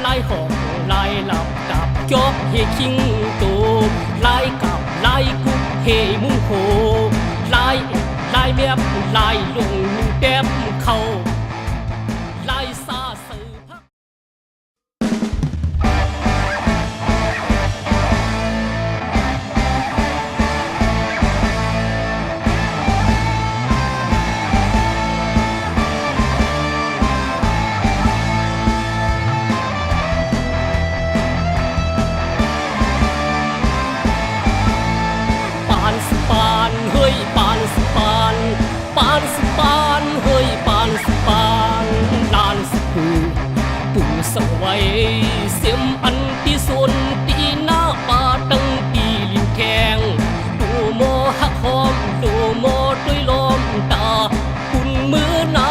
ไล่หอกไล่หลับกับจอกเฮคิงตูไล่กับไล่กุบเฮมุงโคไล่ไล่เมียบไล่ลงแต้มเขาไล่ซาสือพักเฮ้ยปานสปานปานสปานเฮ้ยปานสปานลานสปูปู่สวัยเสียมอันที่ส่วนตีหน้าป่าตั้งปีลินแทงดูโมหักหอมดูโมด้วยลมตาคุณมือนา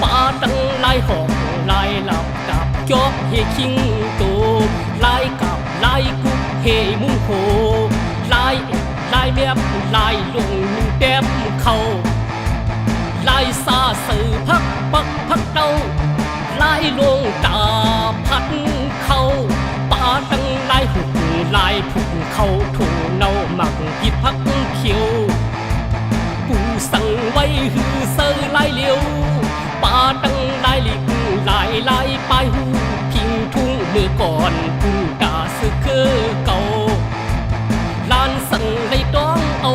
ป่าตั้งไล่หอกไล่หลับกับจอกเฮคิงตูไล่กับไล่กุบเฮมุงโคไล่เมียบไล่ลงแต้มเขาไล่ซาสือพักเต้าไล่ลงตาพัดเขาป่าตั้งไล่หุกไล่ผุกเขาถูเนาหมักยิบพักเขียวปูสั่งไว้หือเซอไล่เลี้ยวป่าตั้งไล่ลิกไล่ไปหูพิงทุ่งมือก่อนปูตาสึกคือเก่าลานสั่งไล่ต้องเอา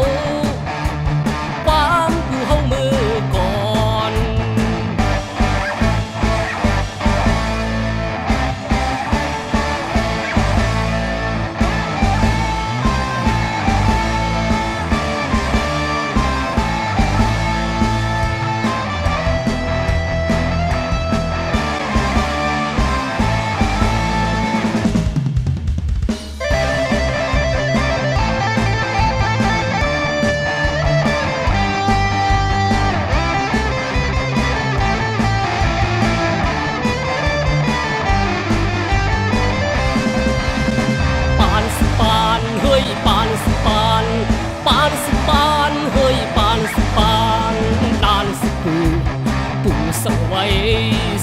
ความอยู่เฮามือก่อนปานสปานปานสปานเฮ้ยปานสปานลานสปูปู่สวัย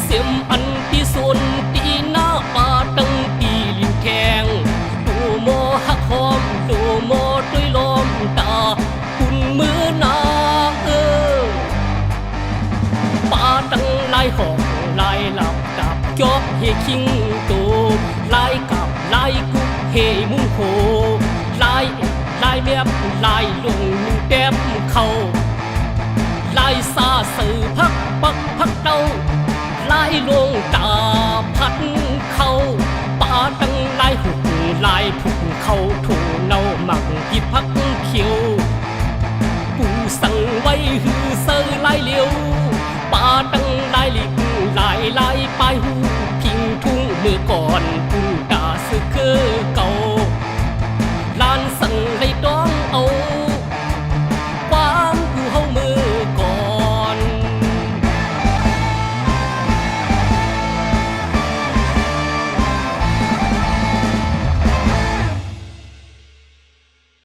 เสียมอันที่ส่วนตีหน้าป่าตั้งปีลินแทงดูโมหักหอมดูโมด้วยลมตาคุณมือนาป่าตั้งไล่หอกไล่หลับกับจอกเฮคิงตูไล่กับไล่กุบเฮมุงโคไล่เมียบไล่ลงแต้มเขาไล่ซาสือพักเต้าไล่ลงตาพัดเขาป่าตั้งไล่หุกไล่ผุกเขาถูเนาหมักยิบพักเขียวปูสั่งไว้หือเซอไล่เลี้ยวป่าตั้งไล่ลิกไล่ไปหูพิงทุ่งมือก่อนปูตาสึกคือเก่า